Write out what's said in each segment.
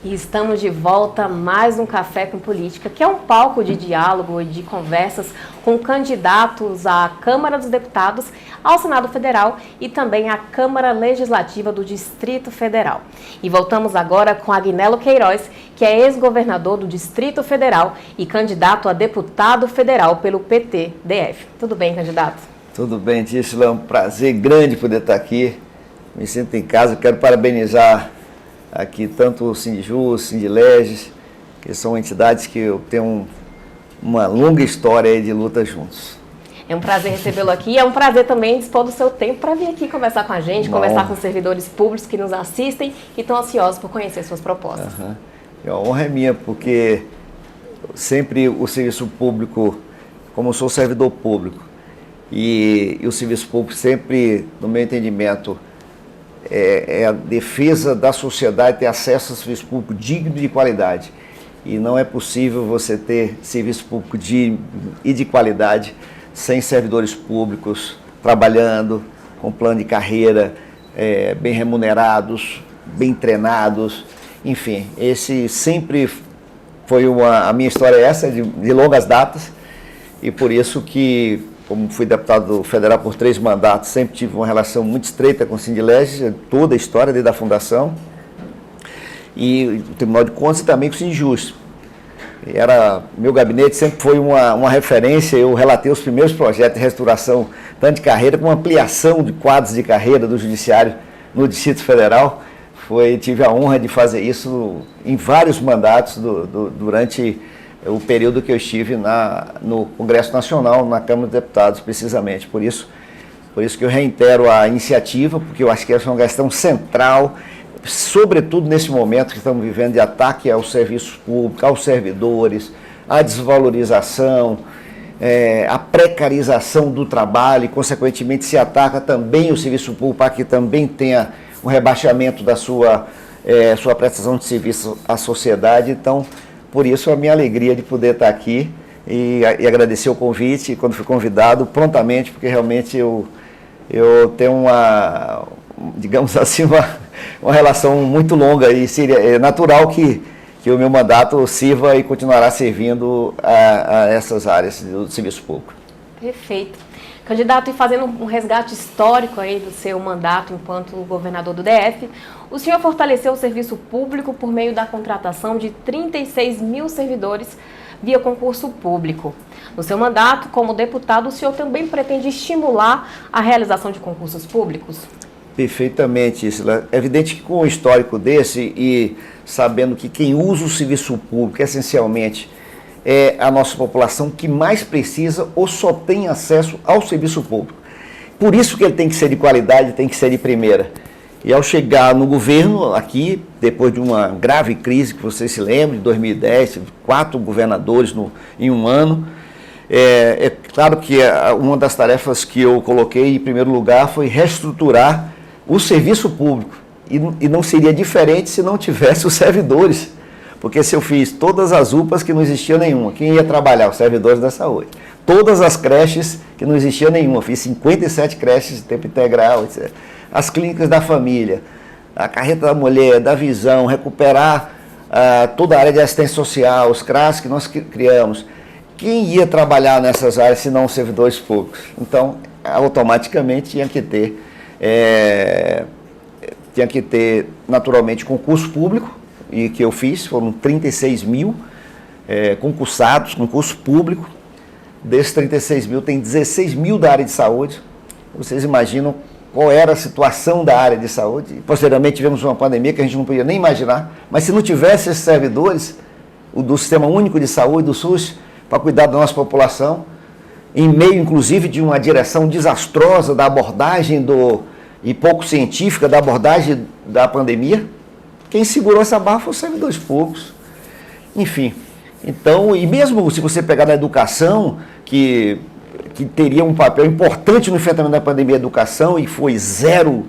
E estamos de volta a mais um Café com Política, que é um palco de diálogo e de conversas com candidatos à Câmara dos Deputados, ao Senado Federal e também à Câmara Legislativa do Distrito Federal. E voltamos agora com Agnello Queiroz, que é ex-governador do Distrito Federal e candidato a deputado federal pelo PT-DF. Tudo bem, candidato? Tudo bem, Tícila. É um prazer grande poder estar aqui. Me sinto em casa. Quero parabenizar aqui tanto o Sindijus, o Sindileges, que são entidades que eu tenho uma longa história aí de luta juntos. É um prazer recebê-lo aqui, é um prazer também dispor do seu tempo para vir aqui conversar com a gente, conversar com os servidores públicos que nos assistem e estão ansiosos por conhecer suas propostas. A honra é minha, porque sempre o serviço público, como eu sou servidor público, e o serviço público sempre, no meu entendimento, é a defesa da sociedade, ter acesso a serviço público digno e de qualidade. E não é possível você ter serviço público digno e de qualidade sem servidores públicos trabalhando com plano de carreira, bem remunerados, bem treinados. Enfim, esse sempre foi a minha história essa, de longas datas, e por isso que, como fui deputado federal por 3 mandatos, sempre tive uma relação muito estreita com o Sindileges, toda a história desde a fundação, e o Tribunal de Contas e também com o Sindijus. Meu gabinete sempre foi uma referência. Eu relatei os primeiros projetos de restauração, tanto de carreira como ampliação de quadros de carreira do Judiciário no Distrito Federal. Tive a honra de fazer isso em vários mandatos durante o período que eu estive no Congresso Nacional, na Câmara dos Deputados, precisamente. Por isso que eu reitero a iniciativa, porque eu acho que essa é uma questão central, sobretudo nesse momento que estamos vivendo de ataque aos serviços públicos, aos servidores, a desvalorização, a precarização do trabalho, e consequentemente se ataca também o serviço público para que também tenha um rebaixamento da sua prestação de serviço à sociedade. Então, por isso a minha alegria de poder estar aqui e agradecer o convite, quando fui convidado, prontamente, porque realmente eu tenho digamos assim, uma relação muito longa, e seria natural que o meu mandato sirva e continuará servindo a essas áreas do serviço público. Perfeito. Candidato, e fazendo um resgate histórico aí do seu mandato enquanto governador do DF, o senhor fortaleceu o serviço público por meio da contratação de 36 mil servidores via concurso público. No seu mandato como deputado, o senhor também pretende estimular a realização de concursos públicos? Perfeitamente, Isla. É evidente que com um histórico desse e sabendo que quem usa o serviço público essencialmente é a nossa população que mais precisa ou só tem acesso ao serviço público. Por isso que ele tem que ser de qualidade, tem que ser de primeira. E ao chegar no governo, aqui, depois de uma grave crise, que vocês se lembram, de 2010, 4 governadores em um ano, é claro que uma das tarefas que eu coloquei em primeiro lugar foi reestruturar o serviço público. E não seria diferente se não tivesse os servidores. Porque se eu fiz todas as UPAs que não existia nenhuma, quem ia trabalhar? Os servidores da saúde. Todas as creches que não existia nenhuma, fiz 57 creches de tempo integral, etc. As clínicas da família, a carreta da mulher, da visão, recuperar toda a área de assistência social, os CRAS que nós criamos. Quem ia trabalhar nessas áreas se não os servidores públicos? Então, automaticamente tinha que ter naturalmente concurso público, e que eu fiz, foram 36 mil concursados, concurso público. Desses 36 mil, tem 16 mil da área de saúde. Vocês imaginam qual era a situação da área de saúde? Posteriormente tivemos uma pandemia que a gente não podia nem imaginar, mas se não tivesse esses servidores do Sistema Único de Saúde, do SUS, para cuidar da nossa população, em meio inclusive de uma direção desastrosa da abordagem e pouco científica da abordagem da pandemia, quem segurou essa barra foram os servidores públicos. Enfim, então, e mesmo se você pegar na educação, que teria um papel importante no enfrentamento da pandemia, educação, e foi zero,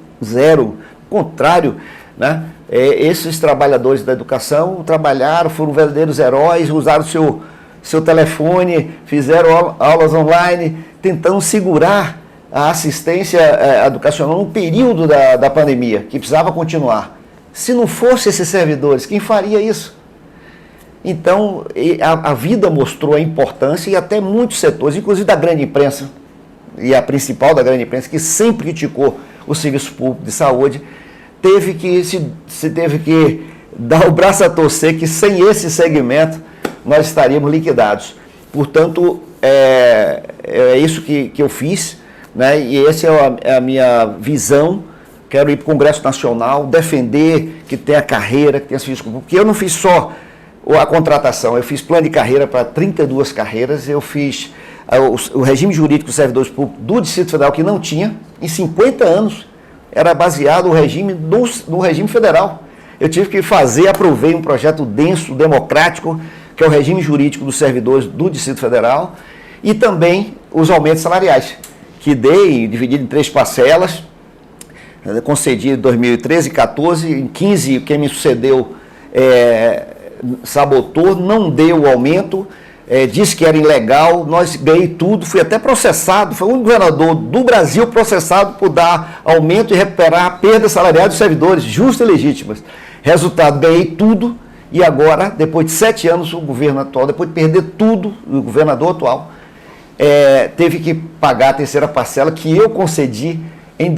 contrário, né? Esses trabalhadores da educação trabalharam, foram verdadeiros heróis, usaram seu telefone, fizeram aulas online, tentando segurar a assistência educacional no período da pandemia, que precisava continuar. Se não fosse esses servidores, quem faria isso? Então, a vida mostrou a importância e até muitos setores, inclusive da grande imprensa, e a principal da grande imprensa, que sempre criticou o serviço público de saúde, teve que dar o braço a torcer que sem esse segmento nós estaríamos liquidados. Portanto, é isso que eu fiz, né? E essa é a minha visão. Quero ir para o Congresso Nacional, defender que tenha carreira, que tenha serviço público, porque eu não fiz só a contratação, eu fiz plano de carreira para 32 carreiras, eu fiz o regime jurídico dos servidores públicos do Distrito Federal, que não tinha, em 50 anos, era baseado no regime federal. Eu tive que aprovei um projeto denso, democrático, que é o regime jurídico dos servidores do Distrito Federal, e também os aumentos salariais, que dei, dividido em 3 parcelas, concedi em 2013 e 2014, em 2015 quem me sucedeu sabotou, não deu o aumento, disse que era ilegal, ganhei tudo, fui até processado, foi um governador do Brasil processado por dar aumento e recuperar a perda salarial dos servidores, justas e legítimas. Resultado, ganhei tudo e agora, depois de 7 anos, o governo atual, depois de perder tudo, o governador atual, teve que pagar a 3ª parcela que eu concedi em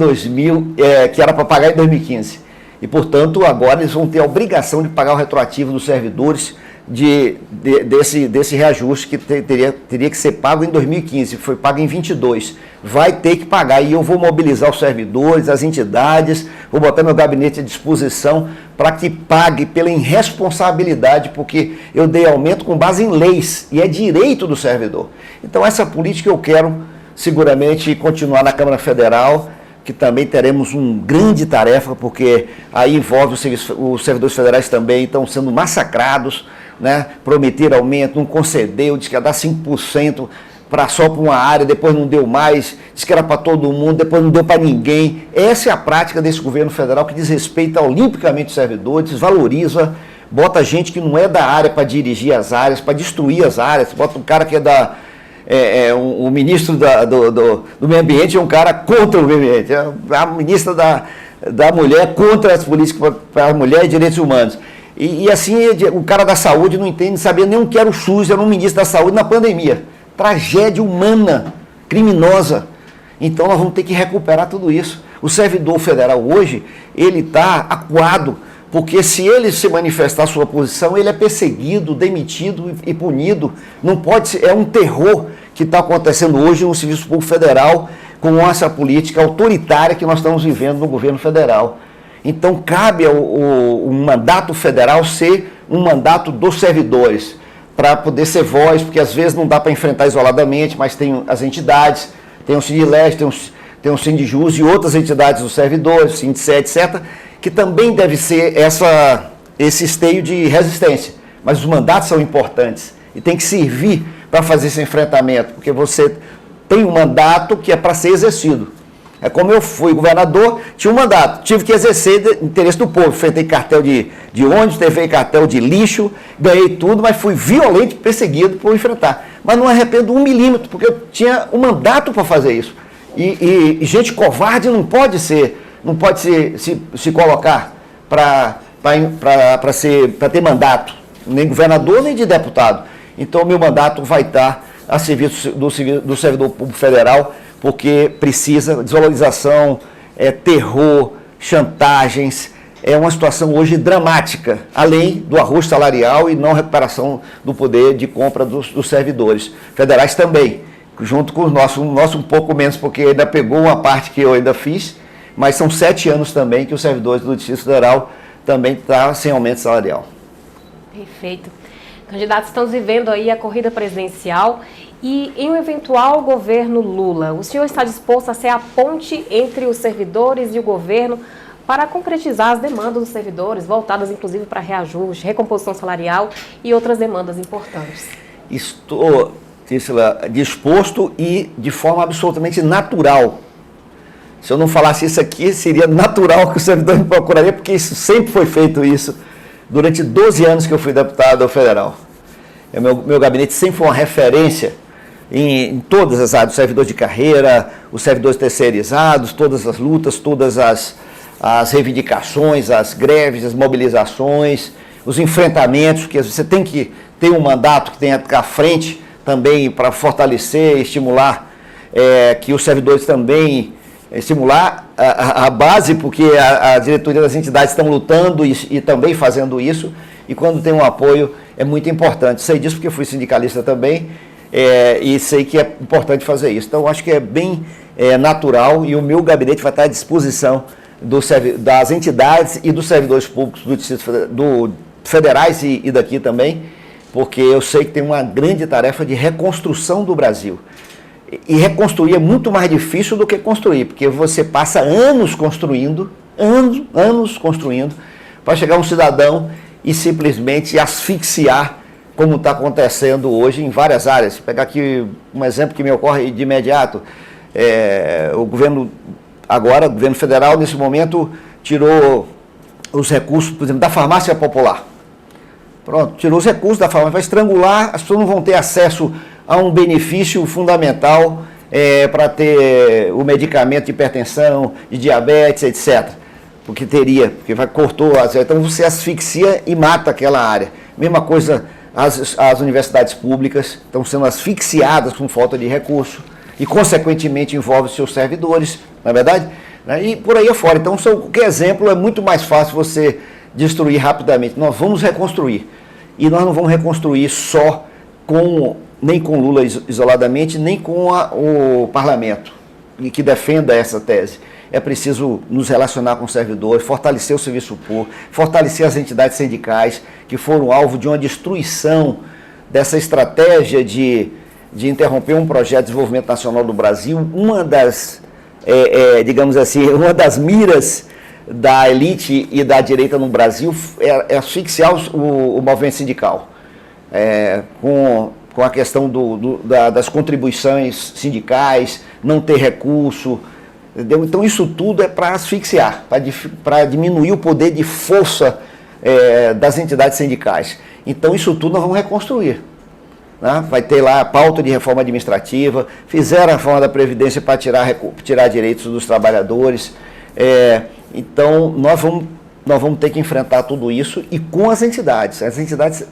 que era para pagar em 2015. E, portanto, agora eles vão ter a obrigação de pagar o retroativo dos servidores desse reajuste que teria que ser pago em 2015, foi pago em 22. Vai ter que pagar e eu vou mobilizar os servidores, as entidades, vou botar meu gabinete à disposição para que pague pela irresponsabilidade, porque eu dei aumento com base em leis e é direito do servidor. Então, essa política eu quero seguramente continuar na Câmara Federal, que também teremos uma grande tarefa, porque aí envolve os servidores federais também estão sendo massacrados, né? Prometeram aumento, não concedeu, disse que ia dar 5% só para uma área, depois não deu mais, disse que era para todo mundo, depois não deu para ninguém. Essa é a prática desse governo federal que desrespeita olimpicamente os servidores, desvaloriza, bota gente que não é da área para dirigir as áreas, para destruir as áreas, bota um cara que é o ministro do meio ambiente é um cara contra o meio ambiente, a ministra da mulher contra as políticas para a mulher e direitos humanos. E assim, o cara da saúde não entende, não sabia nem o que era o SUS, era um ministro da saúde na pandemia. Tragédia humana, criminosa. Então nós vamos ter que recuperar tudo isso. O servidor federal hoje, ele está acuado, porque se ele se manifestar a sua posição, ele é perseguido, demitido e punido. Não pode ser, é um terror que está acontecendo hoje no Serviço Público Federal com essa política autoritária que nós estamos vivendo no governo federal. Então cabe o mandato federal ser um mandato dos servidores, para poder ser voz, porque às vezes não dá para enfrentar isoladamente, mas tem as entidades, tem o Sindileste, tem o Sindijus e outras entidades dos servidores, o Sindice, etc., que também deve ser esse esteio de resistência. Mas os mandatos são importantes e tem que servir para fazer esse enfrentamento, porque você tem um mandato que é para ser exercido. É como eu fui governador, tinha um mandato, tive que exercer o interesse do povo, enfrentei cartel de ônibus, teve cartel de lixo, ganhei tudo, mas fui violento, perseguido por enfrentar. Mas não arrependo 1 milímetro, porque eu tinha um mandato para fazer isso. E gente covarde não pode se colocar para ter mandato, nem governador, nem de deputado. Então, o meu mandato vai estar a serviço do servidor público federal, porque precisa desvalorização, terror, chantagens, é uma situação hoje dramática, além do arroz salarial e não recuperação do poder de compra dos servidores federais também, junto com o nosso um pouco menos, porque ainda pegou uma parte que eu ainda fiz, mas são 7 anos também que os servidores do Distrito Federal também estão sem aumento salarial. Perfeito. Candidatos, estamos vivendo aí a corrida presidencial e em um eventual governo Lula, o senhor está disposto a ser a ponte entre os servidores e o governo para concretizar as demandas dos servidores, voltadas inclusive para reajuste, recomposição salarial e outras demandas importantes? Estou, Tícila, disposto e de forma absolutamente natural. Se eu não falasse isso aqui, seria natural que o servidor me procuraria, porque isso sempre foi feito isso durante 12 anos que eu fui deputado federal. Meu gabinete sempre foi uma referência em todas as áreas, os servidores de carreira, os servidores terceirizados, todas as lutas, todas as as reivindicações, as greves, as mobilizações, os enfrentamentos, porque você tem que ter um mandato que tenha à frente também para fortalecer, estimular, que os servidores também, estimular a base, porque a diretoria das entidades estão lutando e também fazendo isso, e quando tem um apoio é muito importante. Sei disso porque fui sindicalista também, e sei que é importante fazer isso. Então, acho que é bem natural, e o meu gabinete vai estar à disposição das entidades e dos servidores públicos do Distrito federais e daqui também, porque eu sei que tem uma grande tarefa de reconstrução do Brasil. E reconstruir é muito mais difícil do que construir, porque você passa anos construindo, para chegar um cidadão e simplesmente asfixiar, como está acontecendo hoje em várias áreas. Vou pegar aqui um exemplo que me ocorre de imediato. O governo federal, nesse momento, tirou os recursos, por exemplo, da farmácia popular. Pronto, tirou os recursos da farmácia, vai estrangular, as pessoas não vão ter acesso a um benefício fundamental para ter o medicamento de hipertensão, de diabetes, etc. Porque cortou, então você asfixia e mata aquela área. Mesma coisa, as universidades públicas estão sendo asfixiadas com falta de recurso e, consequentemente, envolve seus servidores, não é verdade? E por aí afora. Então, qualquer exemplo é muito mais fácil você destruir rapidamente. Nós vamos reconstruir. E nós não vamos reconstruir nem com Lula isoladamente, nem com o parlamento, que defenda essa tese. É preciso nos relacionar com o servidor, fortalecer o serviço público, fortalecer as entidades sindicais, que foram alvo de uma destruição dessa estratégia de interromper um projeto de desenvolvimento nacional do Brasil. Uma das, digamos assim, uma das miras da elite e da direita no Brasil é asfixiar o movimento sindical, com a questão das contribuições sindicais, não ter recurso, entendeu? Então isso tudo é para asfixiar, para diminuir o poder de força das entidades sindicais. Então isso tudo nós vamos reconstruir. Né? Vai ter lá a pauta de reforma administrativa, fizeram a reforma da Previdência para tirar direitos dos trabalhadores. Então, nós vamos ter que enfrentar tudo isso e com as entidades. As entidades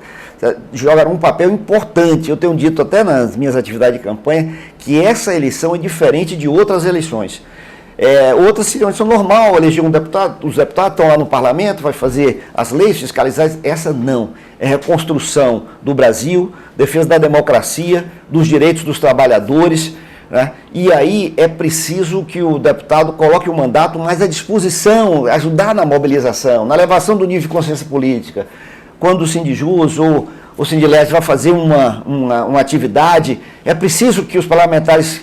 jogarão um papel importante. Eu tenho dito até nas minhas atividades de campanha que essa eleição é diferente de outras eleições. Outras seriam eleição normal, eleger um deputado, os deputados estão lá no parlamento, vai fazer as leis fiscalizadas. Essa não. É reconstrução do Brasil, defesa da democracia, dos direitos dos trabalhadores. Né? E aí é preciso que o deputado coloque o mandato mais à disposição, ajudar na mobilização, na elevação do nível de consciência política. Quando o Sindijus ou o Sindilés vai fazer uma atividade, é preciso que os parlamentares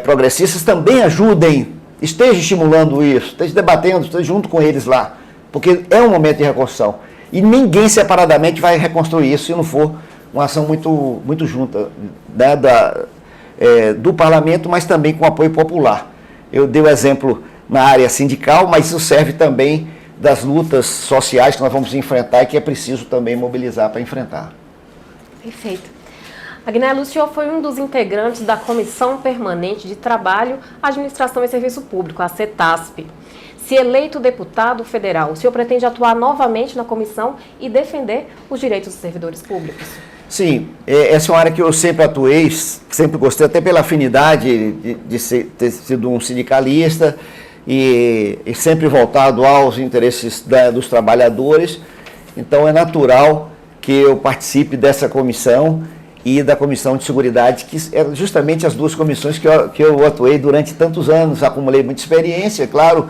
progressistas também ajudem, estejam estimulando isso, estejam debatendo, estejam junto com eles lá, porque é um momento de reconstrução. E ninguém separadamente vai reconstruir isso se não for uma ação muito, muito junta, né, do parlamento, mas também com apoio popular. Eu dei o exemplo na área sindical, mas isso serve também das lutas sociais que nós vamos enfrentar e que é preciso também mobilizar para enfrentar. Perfeito. Agnello, o senhor foi um dos integrantes da Comissão Permanente de Trabalho, Administração e Serviço Público, a CETASP. Se eleito deputado federal, o senhor pretende atuar novamente na comissão e defender os direitos dos servidores públicos? Sim, essa é uma área que eu sempre atuei, sempre gostei, até pela afinidade de ter sido um sindicalista e sempre voltado aos interesses dos trabalhadores. Então é natural que eu participe dessa comissão e da Comissão de Seguridade, que eram justamente as duas comissões que eu atuei durante tantos anos, acumulei muita experiência, claro,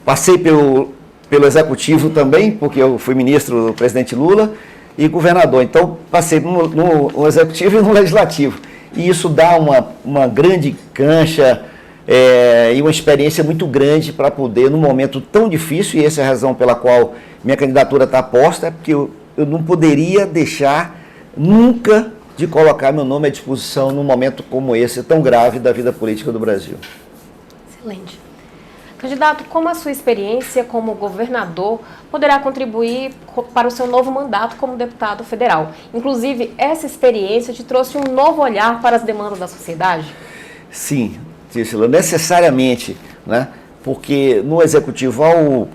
passei pelo Executivo também, porque eu fui ministro do presidente Lula, e governador. Então, passei no Executivo e no Legislativo. E isso dá uma grande cancha e uma experiência muito grande para poder, num momento tão difícil, e essa é a razão pela qual minha candidatura está posta, é porque eu não poderia deixar nunca de colocar meu nome à disposição num momento como esse, tão grave da vida política do Brasil. Excelente. Candidato, como a sua experiência como governador poderá contribuir para o seu novo mandato como deputado federal? Inclusive, essa experiência te trouxe um novo olhar para as demandas da sociedade? Sim, Tícila, necessariamente, né? Porque no executivo,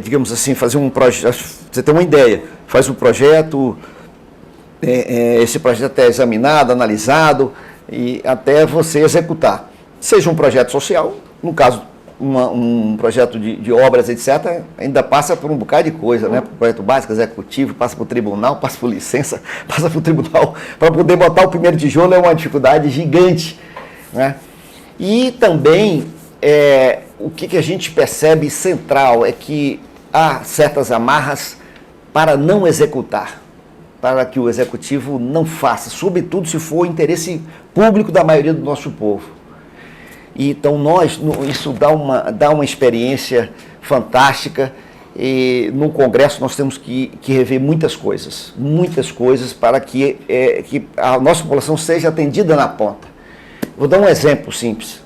digamos assim, fazer um projeto, você tem uma ideia, faz um projeto, esse projeto é examinado, analisado, e até você executar. Seja um projeto social, no caso, um projeto de obras, etc., ainda passa por um bocado de coisa, né? Projeto básico, executivo, passa por tribunal, passa por licença, passa por tribunal. Para poder botar o primeiro tijolo é uma dificuldade gigante, né? E também, o que a gente percebe central é que há certas amarras para não executar, para que o executivo não faça, sobretudo se for o interesse público da maioria do nosso povo. E então isso dá uma experiência fantástica, e no Congresso nós temos que rever muitas coisas para que a nossa população seja atendida na ponta. Vou dar um exemplo simples.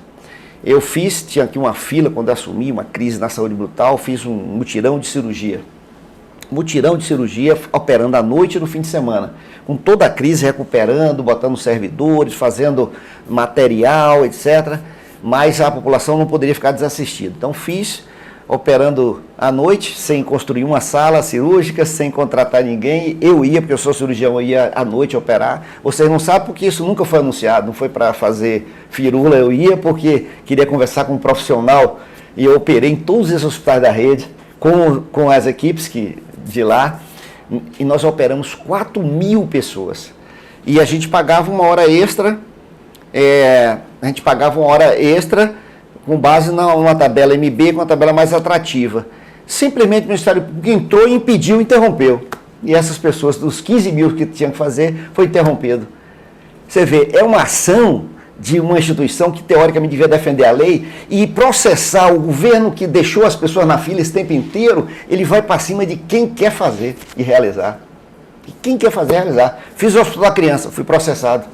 Tinha aqui uma fila quando eu assumi, uma crise na saúde brutal, fiz um mutirão de cirurgia. Mutirão de cirurgia operando à noite e no fim de semana, com toda a crise recuperando, botando servidores, fazendo material, etc., mas a população não poderia ficar desassistida. Então fiz, operando à noite, sem construir uma sala cirúrgica, sem contratar ninguém. Eu ia, porque eu sou cirurgião, eu ia à noite operar. Vocês não sabem porque isso nunca foi anunciado, não foi para fazer firula, eu ia porque queria conversar com um profissional, e eu operei em todos os hospitais da rede, com as equipes de lá, e nós operamos 4.000 pessoas. E a gente pagava uma hora extra, com base numa tabela MB, com uma tabela mais atrativa. Simplesmente o Ministério Público entrou e impediu, interrompeu. E essas pessoas, dos 15.000 que tinham que fazer, foi interrompido. Você vê, é uma ação de uma instituição que teoricamente devia defender a lei e processar o governo que deixou as pessoas na fila esse tempo inteiro. Ele vai para cima de quem quer fazer e realizar. Quem quer fazer e realizar. Fiz o Hospital da Criança, fui processado.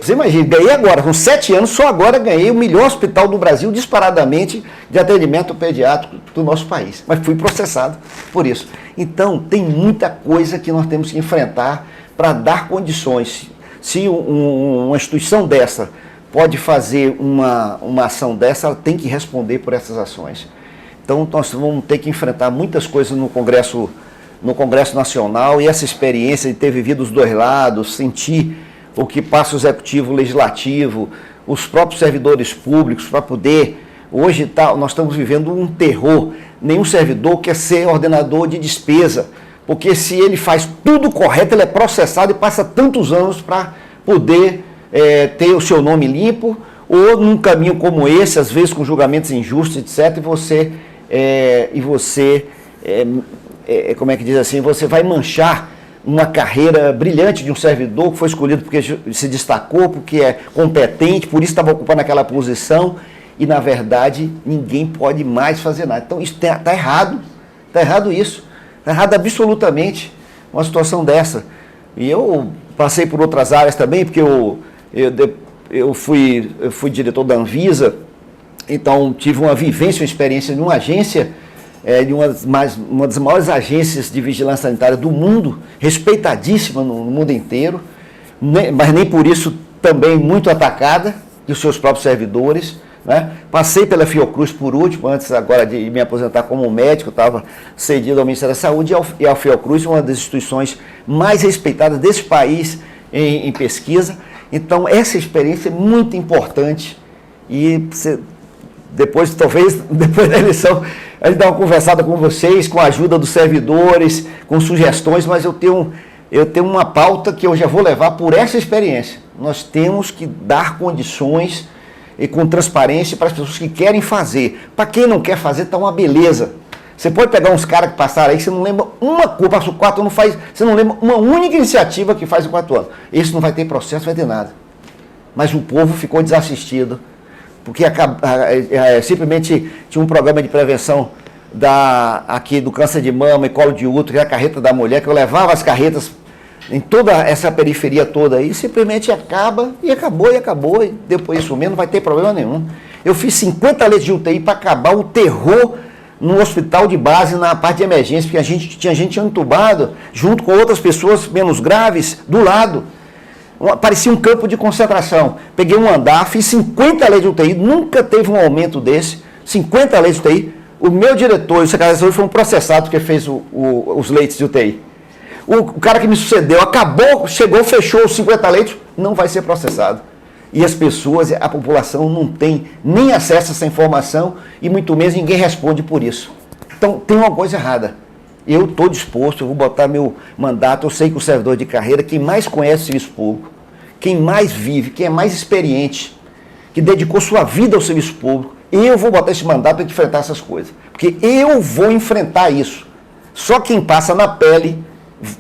Você imagina, ganhei agora, com 7 anos, só agora ganhei o melhor hospital do Brasil, disparadamente, de atendimento pediátrico do nosso país. Mas fui processado por isso. Então, tem muita coisa que nós temos que enfrentar para dar condições. Se uma instituição dessa pode fazer uma ação dessa, ela tem que responder por essas ações. Então, nós vamos ter que enfrentar muitas coisas no Congresso Nacional, e essa experiência de ter vivido os dois lados, sentir o que passa o executivo, o legislativo, os próprios servidores públicos, para poder... Hoje nós estamos vivendo um terror. Nenhum servidor quer ser ordenador de despesa, porque se ele faz tudo correto, ele é processado e passa tantos anos para poder ter o seu nome limpo, ou num caminho como esse, às vezes com julgamentos injustos, etc., e você como é que diz assim, você vai manchar uma carreira brilhante de um servidor que foi escolhido porque se destacou, porque é competente, por isso estava ocupando aquela posição, e na verdade ninguém pode mais fazer nada. Então isso está errado, isso, está errado absolutamente uma situação dessa. E eu passei por outras áreas também, porque eu fui diretor da Anvisa, então tive uma vivência, uma experiência de uma agência, de uma das maiores agências de vigilância sanitária do mundo, respeitadíssima no mundo inteiro, mas nem por isso também muito atacada, e os seus próprios servidores, né? Passei pela Fiocruz por último, antes agora de me aposentar como médico, estava cedido ao Ministério da Saúde, e a Fiocruz, uma das instituições mais respeitadas desse país em pesquisa. Então essa experiência é muito importante, e depois da eleição, a gente dá uma conversada com vocês, com a ajuda dos servidores, com sugestões, mas eu tenho uma pauta que eu já vou levar por essa experiência. Nós temos que dar condições e com transparência para as pessoas que querem fazer. Para quem não quer fazer, está uma beleza. Você pode pegar uns caras que passaram aí, que você não lembra uma coisa, passou 4 anos, você não lembra uma única iniciativa que faz em 4 anos. Esse não vai ter processo, não vai ter nada. Mas o povo ficou desassistido, porque simplesmente tinha um programa de prevenção aqui do câncer de mama e colo de útero, que é a carreta da mulher, que eu levava as carretas em toda essa periferia toda aí, simplesmente acabou, e depois isso mesmo não vai ter problema nenhum. Eu fiz 50 leitos de UTI para acabar o terror no hospital de base, na parte de emergência, porque tinha gente entubado, junto com outras pessoas menos graves, do lado. Parecia um campo de concentração. Peguei um andar, fiz 50 leitos de UTI, nunca teve um aumento desse, 50 leitos de UTI. O meu diretor e o secretário de saúde foram processados porque fez os leitos de UTI. O cara que me sucedeu acabou, chegou, fechou os 50 leitos, não vai ser processado. E as pessoas, a população não tem nem acesso a essa informação e muito menos ninguém responde por isso. Então tem uma coisa errada. Eu estou disposto, eu vou botar meu mandato, eu sei que o servidor de carreira, quem mais conhece o serviço público, quem mais vive, quem é mais experiente, que dedicou sua vida ao serviço público, eu vou botar esse mandato para enfrentar essas coisas. Porque eu vou enfrentar isso. Só quem passa na pele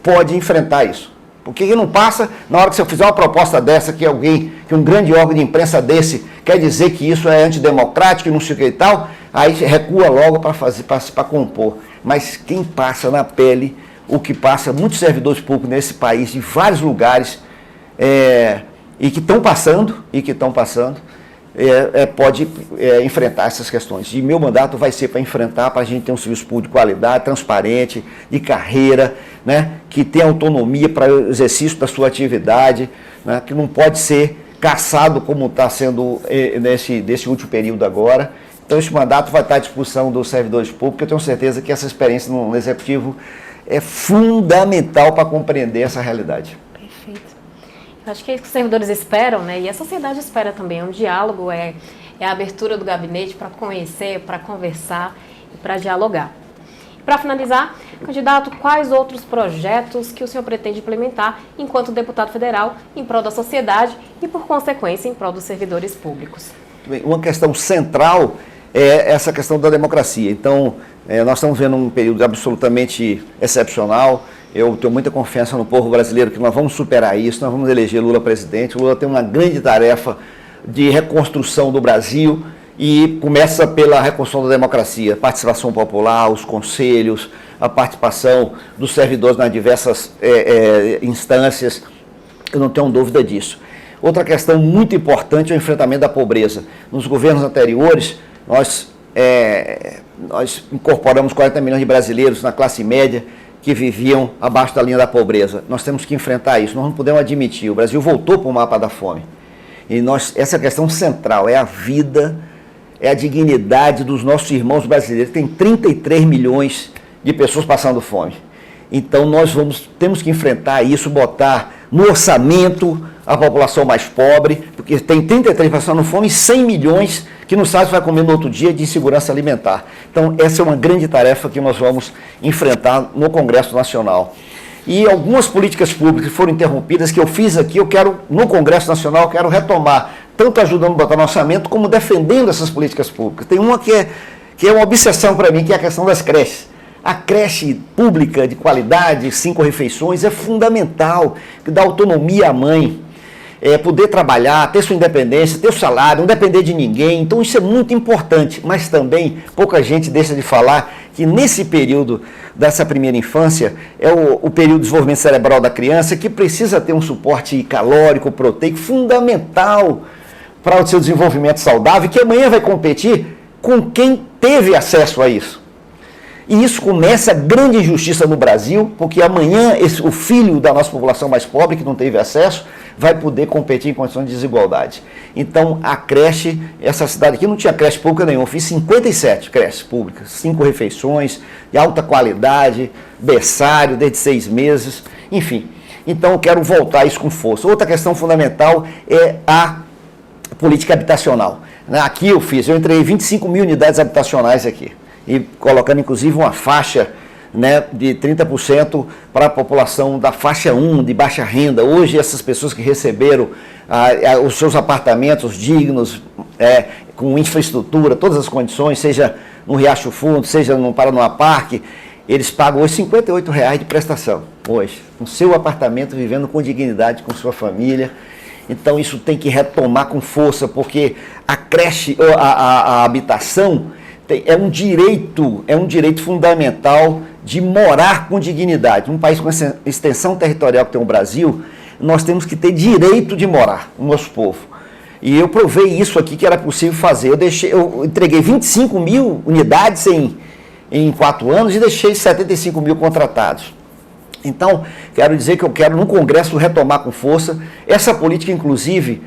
pode enfrentar isso. Porque quem não passa, na hora que você fizer uma proposta dessa, que um grande órgão de imprensa desse quer dizer que isso é antidemocrático e não sei o que e tal, aí recua logo para compor. Mas quem passa na pele, o que passa, muitos servidores públicos nesse país, de vários lugares, e que estão passando, pode enfrentar essas questões. E meu mandato vai ser para enfrentar, para a gente ter um serviço público de qualidade, transparente, de carreira, né, que tenha autonomia para o exercício da sua atividade, né, que não pode ser caçado como está sendo nesse último período agora. Então esse mandato vai estar à disposição dos servidores públicos. Eu tenho certeza que essa experiência no Executivo é fundamental para compreender essa realidade. Perfeito. Eu acho que é isso que os servidores esperam, né? E a sociedade espera também. É um diálogo, é a abertura do gabinete para conhecer, para conversar e para dialogar. Para finalizar, candidato, quais outros projetos que o senhor pretende implementar enquanto deputado federal em prol da sociedade e, por consequência, em prol dos servidores públicos? Uma questão central é essa questão da democracia. Então, nós estamos vendo um período absolutamente excepcional. Eu tenho muita confiança no povo brasileiro que nós vamos superar isso, nós vamos eleger Lula presidente. O Lula tem uma grande tarefa de reconstrução do Brasil e começa pela reconstrução da democracia, participação popular, os conselhos, a participação dos servidores nas diversas instâncias. Eu não tenho dúvida disso. Outra questão muito importante é o enfrentamento da pobreza. Nos governos anteriores, nós incorporamos 40 milhões de brasileiros na classe média que viviam abaixo da linha da pobreza. Nós temos que enfrentar isso, nós não podemos admitir. O Brasil voltou para o mapa da fome. E essa questão central é a vida, é a dignidade dos nossos irmãos brasileiros. Tem 33 milhões de pessoas passando fome. Então nós temos que enfrentar isso, botar no orçamento a população mais pobre, porque tem 33 passando fome e 100 milhões que não sabe se vai comer no outro dia de insegurança alimentar. Então essa é uma grande tarefa que nós vamos enfrentar no Congresso Nacional. E algumas políticas públicas que foram interrompidas, que eu fiz aqui, eu quero, no Congresso Nacional, eu quero retomar, tanto ajudando a botar no orçamento, como defendendo essas políticas públicas. Tem uma que é uma obsessão para mim, que é a questão das creches. A creche pública de qualidade, 5 refeições, é fundamental, que dá autonomia à mãe, poder trabalhar, ter sua independência, ter o salário, não depender de ninguém. Então isso é muito importante, mas também pouca gente deixa de falar que nesse período dessa primeira infância é o período de desenvolvimento cerebral da criança, que precisa ter um suporte calórico, proteico, fundamental para o seu desenvolvimento saudável, que amanhã vai competir com quem teve acesso a isso. E isso começa a grande injustiça no Brasil, porque amanhã o filho da nossa população mais pobre, que não teve acesso, vai poder competir em condições de desigualdade. Então, a creche, essa cidade aqui não tinha creche pública nenhuma, eu fiz 57 creches públicas, 5 refeições, de alta qualidade, berçário, desde 6 meses, enfim. Então, eu quero voltar isso com força. Outra questão fundamental é a política habitacional. Aqui eu entreguei 25 mil unidades habitacionais aqui, e colocando inclusive uma faixa, né, de 30% para a população da faixa 1, de baixa renda. Hoje essas pessoas que receberam os seus apartamentos dignos, com infraestrutura, todas as condições, seja no Riacho Fundo, seja no Paranoá Parque, eles pagam hoje R$ 58,00 de prestação, hoje, no seu apartamento, vivendo com dignidade com sua família. Então isso tem que retomar com força, porque a creche, a habitação, é um direito fundamental de morar com dignidade. Um país com essa extensão territorial que tem o Brasil, nós temos que ter direito de morar, o nosso povo. E eu provei isso aqui que era possível fazer. Eu entreguei 25 mil unidades em 4 anos e deixei 75 mil contratados. Então, quero dizer que eu quero no Congresso retomar com força essa política, inclusive,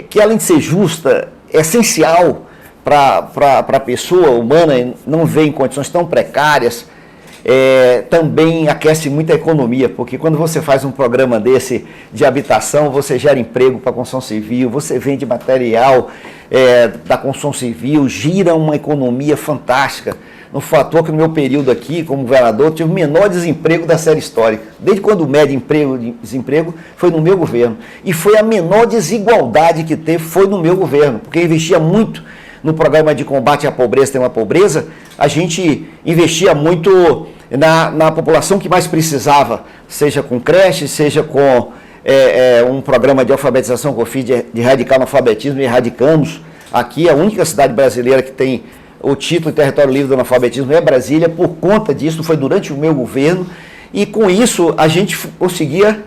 que além de ser justa, é essencial para a pessoa humana, não vê em condições tão precárias, também aquece muito a economia, porque quando você faz um programa desse de habitação, você gera emprego para a construção civil, você vende material da construção civil, gira uma economia fantástica. No fator que no meu período aqui, como governador, tive o menor desemprego da série histórica. Desde quando o médio desemprego foi no meu governo. E foi a menor desigualdade que teve, foi no meu governo, porque eu investia muito no programa de combate à pobreza, tem uma pobreza, a gente investia muito na população que mais precisava, seja com creche, seja com um programa de alfabetização que eu fiz de erradicar o analfabetismo, e erradicamos. Aqui, a única cidade brasileira que tem o título de território livre do analfabetismo é Brasília. Por conta disso, foi durante o meu governo, e com isso a gente conseguia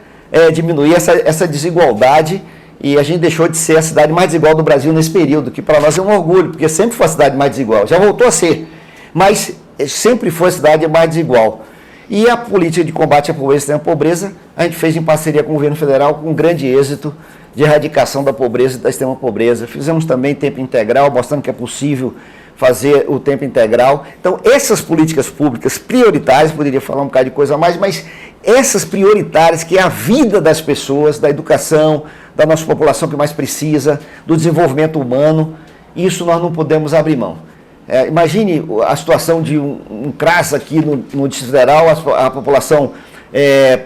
diminuir essa desigualdade, e a gente deixou de ser a cidade mais desigual do Brasil nesse período, que para nós é um orgulho, porque sempre foi a cidade mais desigual, já voltou a ser, mas sempre foi a cidade mais desigual. E a política de combate à pobreza e à pobreza, a gente fez em parceria com o governo federal, com grande êxito, de erradicação da pobreza e da extrema pobreza. Fizemos também tempo integral, mostrando que é possível fazer o tempo integral. Então, essas políticas públicas prioritárias, poderia falar um bocado de coisa a mais, mas essas prioritárias, que é a vida das pessoas, da educação, da nossa população que mais precisa, do desenvolvimento humano, isso nós não podemos abrir mão. Imagine a situação de um CRAS aqui no Distrito Federal, a população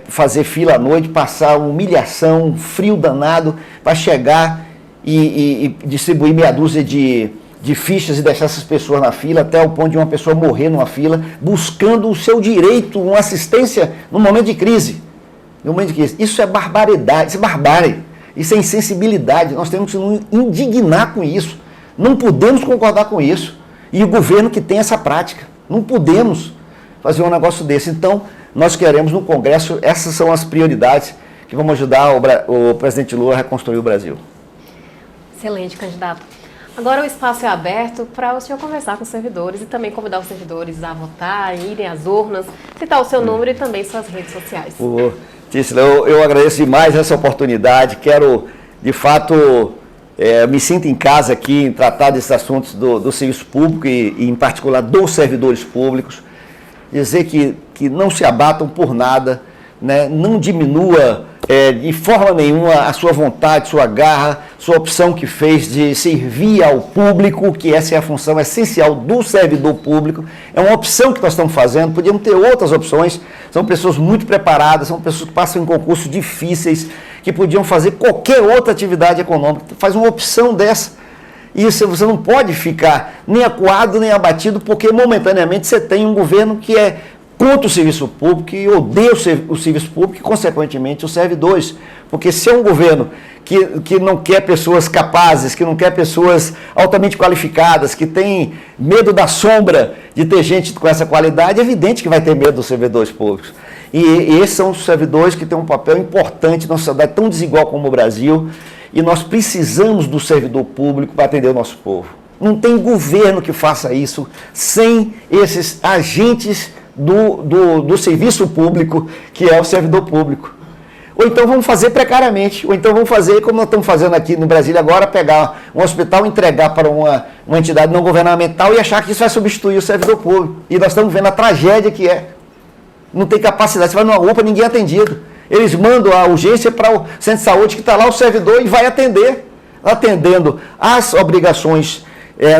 fazer fila à noite, passar uma humilhação, um frio danado, para chegar e distribuir meia dúzia de fichas e deixar essas pessoas na fila, até o ponto de uma pessoa morrer numa fila, buscando o seu direito, uma assistência no momento de crise. Isso é barbaridade, isso é barbárie, isso é insensibilidade. Nós temos que nos indignar com isso. Não podemos concordar com isso. E o governo que tem essa prática. Não podemos fazer um negócio desse. Então, nós queremos no Congresso, essas são as prioridades que vão ajudar o presidente Lula a reconstruir o Brasil. Excelente, candidato. Agora o espaço é aberto para o senhor conversar com os servidores e também convidar os servidores a votar, irem às urnas, citar o seu número e também suas redes sociais. Tícila, eu agradeço demais essa oportunidade. Quero, de fato, me sinto em casa aqui em tratar desses assuntos do serviço público e, em particular, dos servidores públicos. Dizer que não se abatam por nada, né? Não diminua de forma nenhuma a sua vontade, sua garra, sua opção que fez de servir ao público, que essa é a função essencial do servidor público. É uma opção que nós estamos fazendo, podíamos ter outras opções. São pessoas muito preparadas, são pessoas que passam em concursos difíceis, que podiam fazer qualquer outra atividade econômica. Faz uma opção dessa. E você não pode ficar nem acuado, nem abatido, porque momentaneamente você tem um governo que é contra o serviço público e odeia o serviço público e, consequentemente, os servidores. Porque se é um governo que não quer pessoas capazes, que não quer pessoas altamente qualificadas, que tem medo da sombra de ter gente com essa qualidade, é evidente que vai ter medo dos servidores públicos. E esses são os servidores que têm um papel importante numa sociedade tão desigual como o Brasil, e nós precisamos do servidor público para atender o nosso povo. Não tem governo que faça isso sem esses agentes do serviço público, que é o servidor público. Ou então vamos fazer precariamente, ou então vamos fazer como nós estamos fazendo aqui no Brasil agora, pegar um hospital, entregar para uma entidade não governamental e achar que isso vai substituir o servidor público. E nós estamos vendo a tragédia que é. Não tem capacidade, você vai numa UPA, ninguém é atendido. Eles mandam a urgência para o centro de saúde que está lá o servidor e vai atender, atendendo às obrigações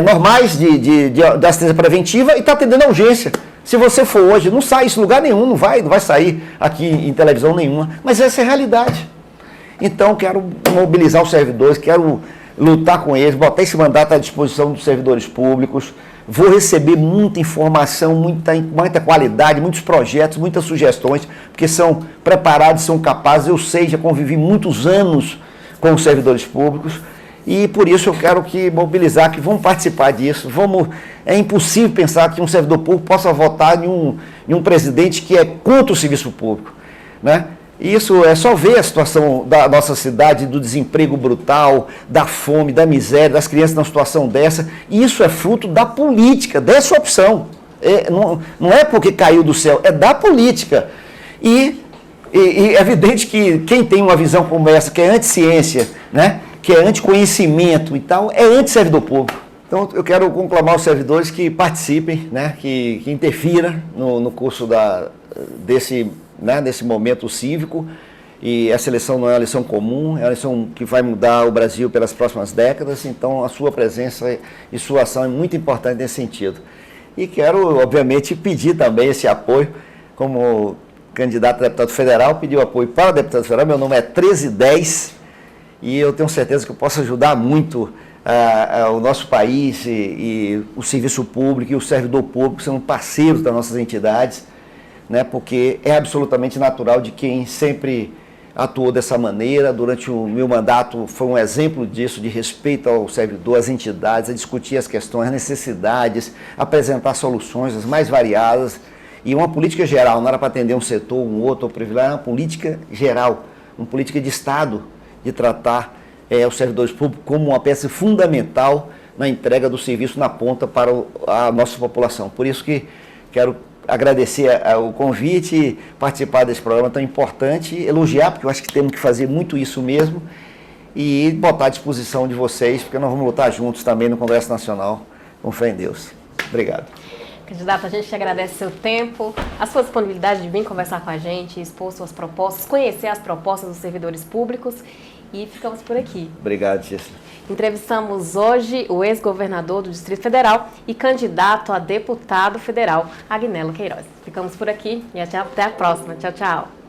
normais de assistência preventiva e está atendendo a urgência. Se você for hoje, não sai isso em lugar nenhum, não vai sair aqui em televisão nenhuma, mas essa é a realidade. Então, quero mobilizar os servidores, quero lutar com eles, botar esse mandato à disposição dos servidores públicos, vou receber muita informação, muita qualidade, muitos projetos, muitas sugestões, porque são preparados, são capazes, eu sei, já convivi muitos anos com os servidores públicos, e por isso eu quero mobilizar, que vamos participar disso. É impossível pensar que um servidor público possa votar em um presidente que é contra o serviço público, né? Isso é só ver a situação da nossa cidade, do desemprego brutal, da fome, da miséria, das crianças numa situação dessa. E isso é fruto da política, dessa opção. Não é porque caiu do céu, é da política. E E é evidente que quem tem uma visão como essa, que é anti-ciência, né, que é anti-conhecimento e tal, é anti-servidor público. Então, eu quero conclamar os servidores que participem, né, que interfiram no curso desse momento cívico. E essa eleição não é uma eleição comum, é uma eleição que vai mudar o Brasil pelas próximas décadas, então a sua presença e sua ação é muito importante nesse sentido. E quero, obviamente, pedir também esse apoio, como candidato a deputado federal, pedir o apoio para o deputado federal. Meu nome é 1310 e eu tenho certeza que eu posso ajudar muito o nosso país e o serviço público e o servidor público sendo parceiros das nossas entidades, né, porque é absolutamente natural de quem sempre atuou dessa maneira. Durante o meu mandato foi um exemplo disso, de respeito ao servidor, às entidades, a discutir as questões, as necessidades, apresentar soluções as mais variadas. E uma política geral, não era para atender um setor, um outro, ou privilegiar, era uma política geral, uma política de Estado, de tratar os servidores públicos como uma peça fundamental na entrega do serviço na ponta para a nossa população. Por isso que quero agradecer o convite e participar desse programa tão importante, elogiar, porque eu acho que temos que fazer muito isso mesmo, e botar à disposição de vocês, porque nós vamos lutar juntos também no Congresso Nacional, com fé em Deus. Obrigado. Candidato, a gente te agradece o seu tempo, a sua disponibilidade de vir conversar com a gente, expor suas propostas, conhecer as propostas dos servidores públicos, e ficamos por aqui. Obrigado, Cícero. Entrevistamos hoje o ex-governador do Distrito Federal e candidato a deputado federal, Agnello Queiroz. Ficamos por aqui e até a próxima. Tchau, tchau.